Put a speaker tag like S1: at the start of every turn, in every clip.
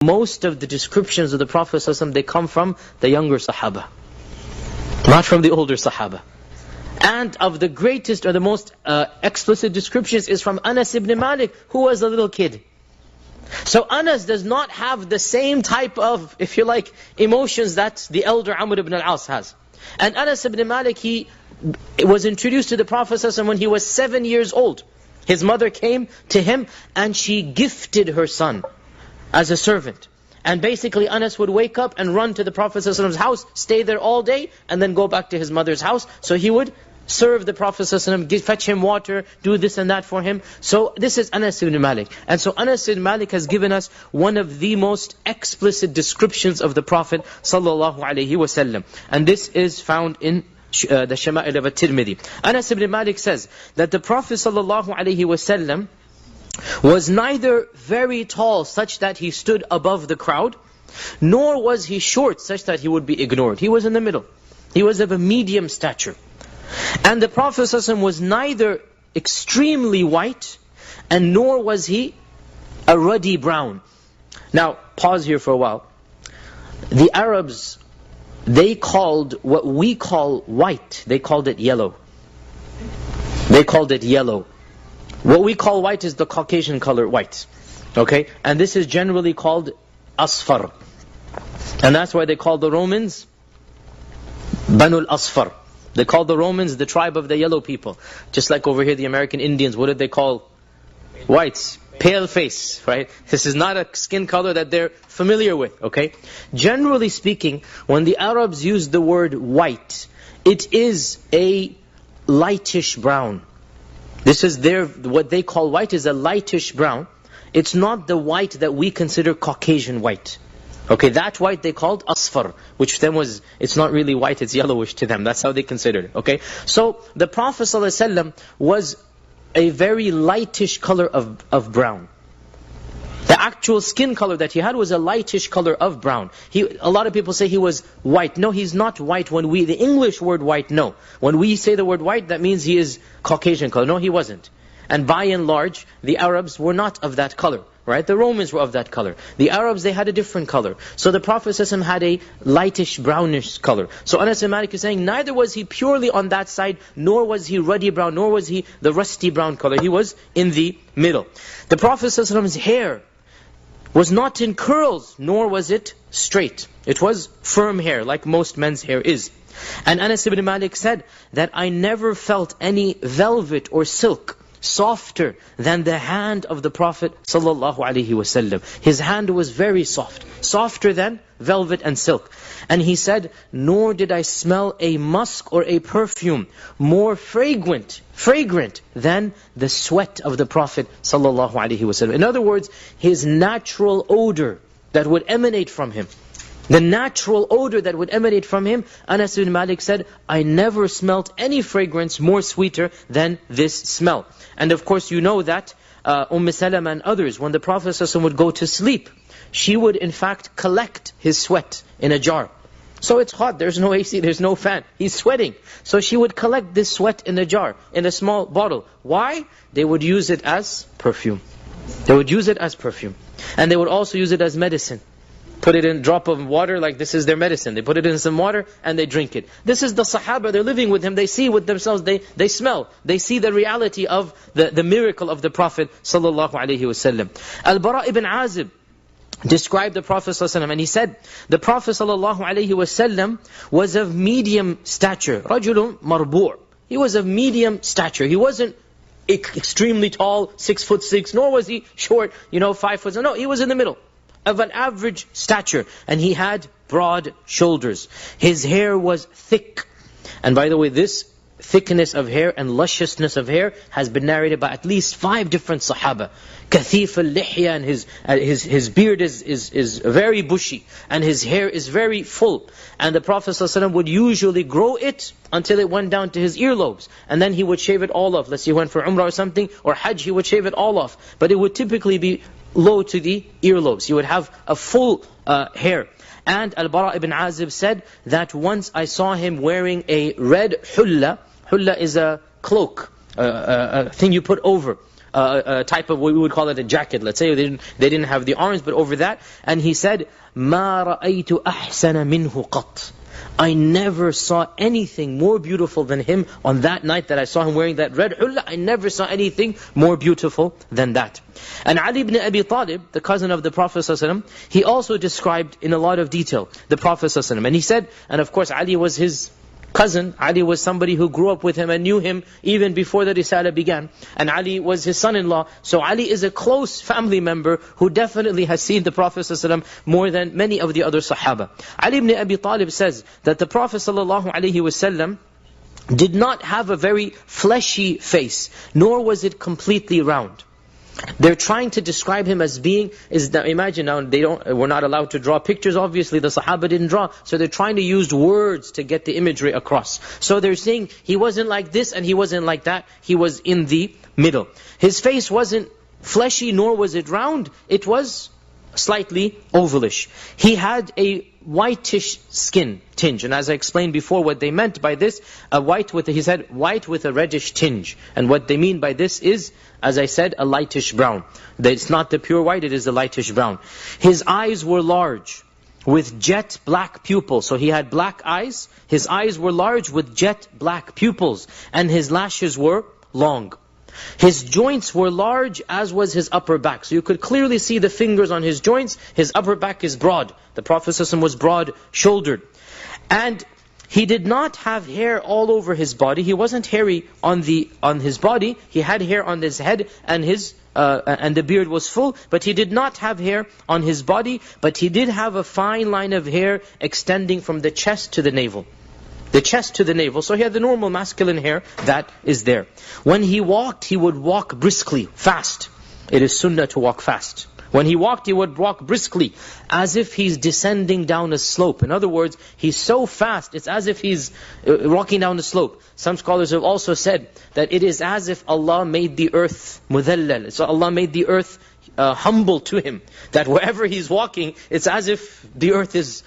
S1: most of the descriptions of the Prophet ﷺ, they come from the younger Sahaba, not from the older Sahaba. And of the greatest or the most explicit descriptions is from Anas ibn Malik, who was a little kid. So Anas does not have the same type of, if you like, emotions that the elder Amr ibn al-As has. And Anas ibn Malik, he was introduced to the Prophet ﷺ when he was 7 years old. His mother came to him and she gifted her son as a servant. And basically Anas would wake up and run to the Prophet ﷺ's house, stay there all day, and then go back to his mother's house. So he would serve the Prophet ﷺ, fetch him water, do this and that for him. So this is Anas ibn Malik. And so Anas ibn Malik has given us one of the most explicit descriptions of the Prophet ﷺ. And this is found in the Shama'il of At-Tirmidhi. Anas ibn Malik says that the Prophet ﷺ was neither very tall such that he stood above the crowd, nor was he short such that he would be ignored. He was in the middle. He was of a medium stature. And the Prophet ﷺ was neither extremely white, and nor was he a ruddy brown. Now, pause here for a while. The Arabs, they called what we call white, they called it yellow. They called it yellow. What we call white is the Caucasian color white. Okay? And this is generally called asfar. And that's why they call the Romans Banu al-Asfar. They call the Romans the tribe of the yellow people. Just like over here the American Indians, what did they call whites? Pale face, right? This is not a skin color that they're familiar with, okay? Generally speaking, when the Arabs use the word white, it is a lightish brown. This is what they call white is a lightish brown. It's not the white that we consider Caucasian white. Okay, that white they called asfar, which then it's not really white, it's yellowish to them. That's how they considered it, okay? So, the Prophet ﷺ was a very lightish color of brown. The actual skin color that he had was a lightish color of brown. A lot of people say he was white. No, he's not white. The English word white, no. When we say the word white, that means he is Caucasian color. No, he wasn't. And by and large, the Arabs were not of that color. Right? The Romans were of that color. The Arabs, they had a different color. So the Prophet ﷺ had a lightish, brownish color. So Anas ibn Malik is saying, neither was he purely on that side, nor was he ruddy brown, nor was he the rusty brown color. He was in the middle. The Prophet ﷺ's hair was not in curls, nor was it straight. It was firm hair, like most men's hair is. And Anas ibn Malik said that I never felt any velvet or silk softer than the hand of the Prophet ﷺ. His hand was very soft, softer than velvet and silk. And he said, nor did I smell a musk or a perfume more fragrant than the sweat of the Prophet ﷺ. In other words, his natural odor that would emanate from him. The natural odor that would emanate from him, Anas ibn Malik said, I never smelt any fragrance more sweeter than this smell. And of course you know that Salama and others, when the Prophet ﷺ would go to sleep, she would in fact collect his sweat in a jar. So it's hot, there's no AC, there's no fan, he's sweating. So she would collect this sweat in a jar, in a small bottle. Why? They would use it as perfume. They would use it as perfume. And they would also use it as medicine. Put it in a drop of water, like this is their medicine. They put it in some water and they drink it. This is the Sahaba, they're living with him. They see with themselves, they smell. They see the reality of the miracle of the Prophet ﷺ. Al-Bara ibn Azib described the Prophet ﷺ, and he said, the Prophet ﷺ was of medium stature. Rajulun marbu'. He was of medium stature. He wasn't extremely tall, 6'6", nor was he short, 5 foot. No, he was in the middle, of an average stature. And he had broad shoulders. His hair was thick. And by the way, this thickness of hair and lusciousness of hair has been narrated by at least 5 different Sahaba. Kathif al-lihya, and his beard is very bushy, and his hair is very full. And the Prophet ﷺ would usually grow it until it went down to his earlobes, and then he would shave it all off. Let's say he went for Umrah or something, or Hajj, he would shave it all off. But it would typically be low to the earlobes. He would have a full hair. And Al-Bara ibn Azib said that once I saw him wearing a red hulla. Hulla is a cloak, a thing you put over type of, what we would call it a jacket. Let's say they didn't have the arms, but over that. And he said, مَا رَأَيْتُ أَحْسَنَ مِنْهُ قَطْ. I never saw anything more beautiful than him on that night that I saw him wearing that red hulla. I never saw anything more beautiful than that. And Ali ibn Abi Talib, the cousin of the Prophet ﷺ, he also described in a lot of detail the Prophet ﷺ. And he said, and of course Ali was his cousin. Ali was somebody who grew up with him and knew him even before the Risala began. And Ali was his son-in-law. So Ali is a close family member who definitely has seen the Prophet ﷺ more than many of the other Sahaba. Ali ibn Abi Talib says that the Prophet ﷺ did not have a very fleshy face, nor was it completely round. They're trying to describe him as being, imagine now, we're not allowed to draw pictures, obviously the Sahaba didn't draw, so they're trying to use words to get the imagery across. So they're saying, he wasn't like this and he wasn't like that, he was in the middle. His face wasn't fleshy, nor was it round, it was slightly ovalish. He had a whitish skin tinge, and as I explained before what they meant by this, he said white with a reddish tinge. And what they mean by this is, as I said, a lightish brown. It's not the pure white, it is the lightish brown. His eyes were large, with jet black pupils. So he had black eyes, his eyes were large with jet black pupils, and his lashes were long. His joints were large, as was his upper back. So you could clearly see the fingers on his joints. His upper back is broad. The Prophet ﷺ was broad-shouldered. And he did not have hair all over his body. He wasn't hairy on his body. He had hair on his head, and the beard was full. But he did not have hair on his body. But he did have a fine line of hair extending from the chest to the navel. The chest to the navel. So he had the normal masculine hair that is there. When he walked, he would walk briskly, fast. It is sunnah to walk fast. When he walked, he would walk briskly, as if he's descending down a slope. In other words, he's so fast, it's as if he's walking down a slope. Some scholars have also said that it is as if Allah made the earth mudhallal. So Allah made the earth humble to him. That wherever he's walking, it's as if the earth is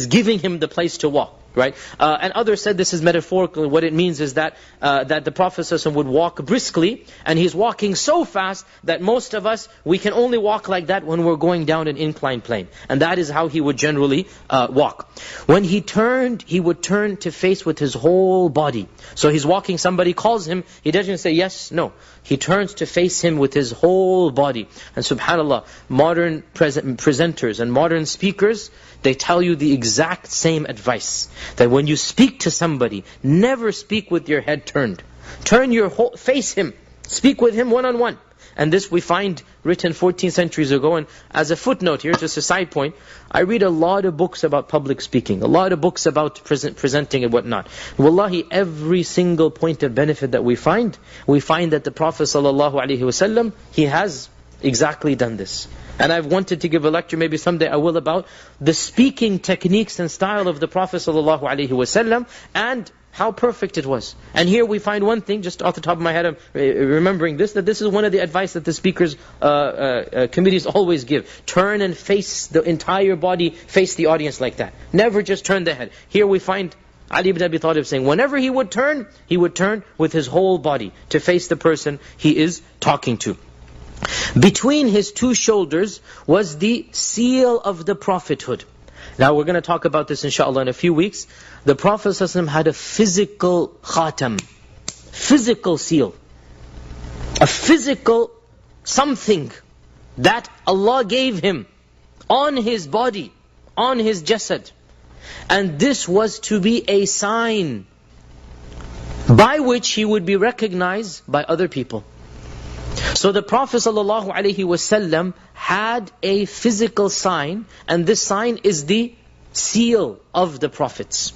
S1: giving him the place to walk. Right? And others said this is metaphorical. What it means is that the Prophet ﷺ would walk briskly, and he's walking so fast that most of us, we can only walk like that when we're going down an inclined plane. And that is how he would generally walk. When he turned, he would turn to face with his whole body. So he's walking, somebody calls him, he doesn't say yes, no. He turns to face him with his whole body. And subhanAllah, modern presenters and modern speakers, they tell you the exact same advice. That when you speak to somebody, never speak with your head turned. Face him. Speak with him one-on-one. And this we find written 14 centuries ago. And as a footnote here, just a side point, I read a lot of books about public speaking, a lot of books about presenting and whatnot. Wallahi, every single point of benefit that we find that the Prophet ﷺ, he has exactly done this. And I've wanted to give a lecture, maybe someday I will, about the speaking techniques and style of the Prophet ﷺ and how perfect it was. And here we find one thing, just off the top of my head, I'm remembering this, that this is one of the advice that the speakers' committees always give. Turn and face the entire body, face the audience like that. Never just turn the head. Here we find Ali ibn Abi Talib saying, whenever he would turn with his whole body to face the person he is talking to. Between his two shoulders was the seal of the prophethood. Now we're going to talk about this inshallah in a few weeks. The Prophet ﷺ had a physical khatam, physical seal, a physical something that Allah gave him on his body, on his jasad. And this was to be a sign by which he would be recognized by other people. So the Prophet ﷺ had a physical sign, and this sign is the seal of the prophets.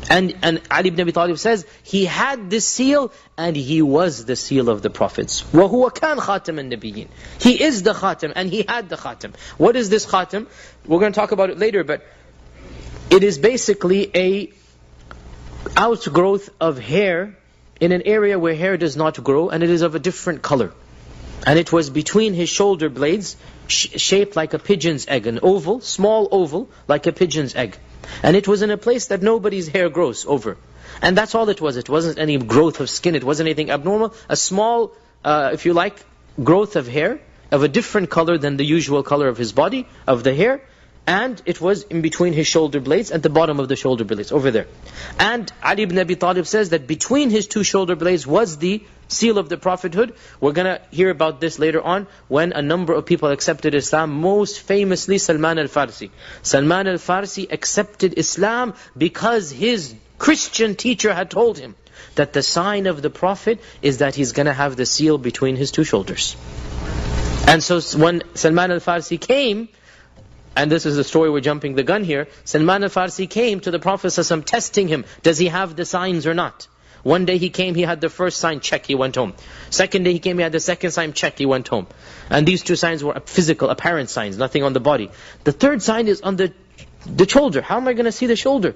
S1: And Ali ibn Abi Talib says, he had this seal, and he was the seal of the prophets. وَهُوَ كَانْ خَاتَمَ النَّبِيِّينَ. He is the khatam, and he had the khatam. What is this khatam? We're going to talk about it later, but it is basically a outgrowth of hair in an area where hair does not grow, and it is of a different color. And it was between his shoulder blades, shaped like a pigeon's egg, an oval, small oval, like a pigeon's egg. And it was in a place that nobody's hair grows over. And that's all it was. It wasn't any growth of skin, it wasn't anything abnormal. A small, if you like, growth of hair, of a different color than the usual color of his body, of the hair, and it was in between his shoulder blades, at the bottom of the shoulder blades, over there. And Ali ibn Abi Talib says that between his two shoulder blades was the seal of the prophethood. We're going to hear about this later on, when a number of people accepted Islam, most famously Salman al-Farsi. Salman al-Farsi accepted Islam because his Christian teacher had told him that the sign of the prophet is that he's going to have the seal between his two shoulders. And so when Salman al-Farsi came, and this is the story, we're jumping the gun here, Salman al-Farsi came to the Prophet ﷺ testing him, does he have the signs or not? One day he came, he had the first sign, check, he went home. Second day he came, he had the second sign, check, he went home. And these two signs were physical, apparent signs, nothing on the body. The third sign is on the shoulder. How am I going to see the shoulder?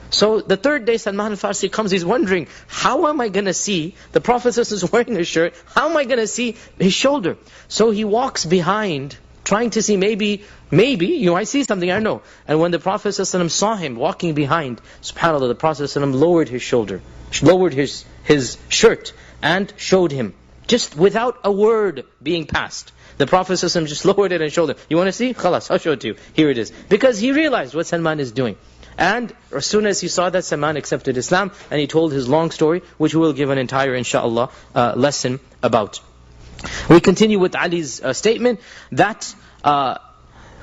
S1: So the third day Salman al-Farsi comes, he's wondering, how am I going to see, the Prophet is wearing a shirt, how am I going to see his shoulder? So he walks behind, trying to see, maybe, I see something, I know. And when the Prophet ﷺ saw him walking behind, subhanAllah, the Prophet ﷺ lowered his shoulder, lowered his shirt, and showed him, just without a word being passed. The Prophet ﷺ just lowered it and showed him. You want to see? Khalas, I'll show it to you. Here it is. Because he realized what Salman is doing. And as soon as he saw that, Salman accepted Islam, and he told his long story, which we will give an entire, inshaAllah, lesson about. We continue with Ali's statement that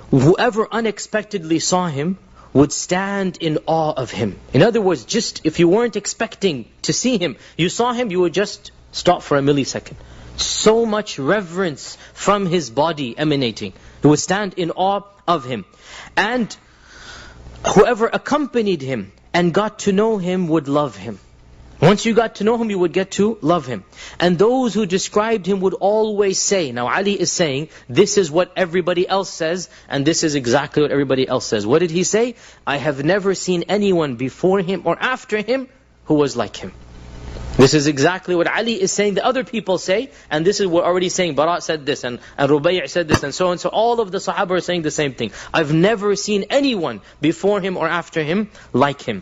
S1: whoever unexpectedly saw him would stand in awe of him. In other words, just if you weren't expecting to see him, you saw him, you would just stop for a millisecond. So much reverence from his body emanating. You would stand in awe of him. And whoever accompanied him and got to know him would love him. Once you got to know him, you would get to love him. And those who described him would always say, now Ali is saying, this is what everybody else says, and this is exactly what everybody else says. What did he say? I have never seen anyone before him or after him who was like him. This is exactly what Ali is saying, the other people say, and this is what we're already saying. Bara said this, and Rubai' said this, and so on. So all of the Sahaba are saying the same thing. I've never seen anyone before him or after him like him.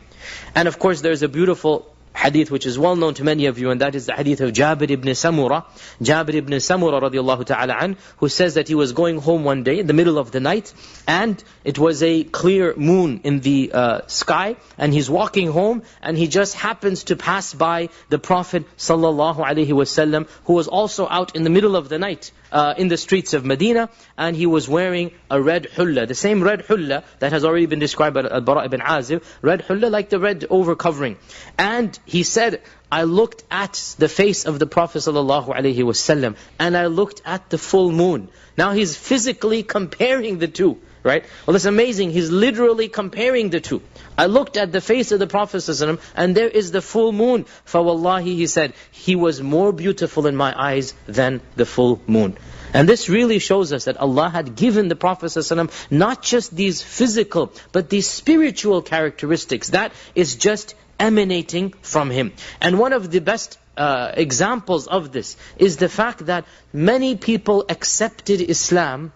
S1: And of course there's a beautiful hadith which is well known to many of you, and that is the hadith of Jabir ibn Samura. Jabir ibn Samura radiallahu ta'ala an, who says that he was going home one day in the middle of the night, and it was a clear moon in the sky, and he's walking home, and he just happens to pass by the Prophet sallallahu alaihi wasallam, who was also out in the middle of the night in the streets of Medina, and he was wearing a red hulla, the same red hulla that has already been described by al-Bara ibn Azib, red hulla like the red overcovering. And he said, I looked at the face of the Prophet ﷺ, and I looked at the full moon. Now he's physically comparing the two, right? Well, it's amazing, he's literally comparing the two. I looked at the face of the Prophet ﷺ, and there is the full moon. فَوَاللَّهِ, he said, he was more beautiful in my eyes than the full moon. And this really shows us that Allah had given the Prophet ﷺ not just these physical, but these spiritual characteristics that is just emanating from him. And one of the best examples of this is the fact that many people accepted Islam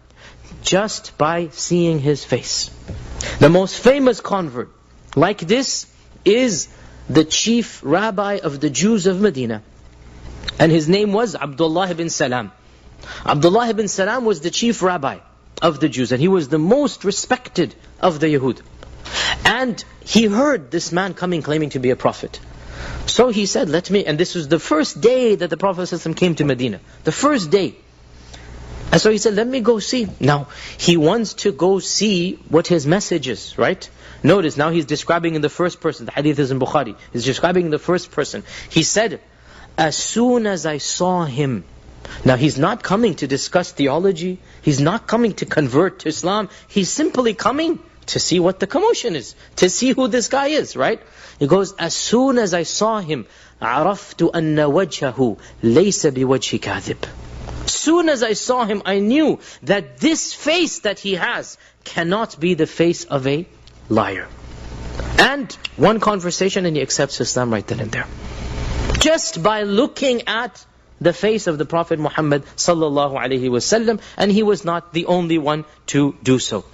S1: just by seeing his face. The most famous convert like this is the chief rabbi of the Jews of Medina. And his name was Abdullah ibn Salam. Abdullah ibn Salam was the chief rabbi of the Jews, and he was the most respected of the Yahud. And he heard this man coming claiming to be a prophet. So he said, and this was the first day that the Prophet ﷺ came to Medina. The first day. And so he said, let me go see. Now, he wants to go see what his message is, right? Notice, now he's describing in the first person. The hadith is in Bukhari. He's describing in the first person. He said, as soon as I saw him. Now he's not coming to discuss theology. He's not coming to convert to Islam. He's simply coming to see what the commotion is, to see who this guy is, right? He goes, as soon as I saw him, عَرَفْتُ أَنَّ وَجْهَهُ لَيْسَ بِوَجْهِ كَاذِبٍ. Soon as I saw him, I knew that this face that he has cannot be the face of a liar. And one conversation and he accepts Islam right then and there. Just by looking at the face of the Prophet Muhammad sallallahu alaihi wasallam, and he was not the only one to do so.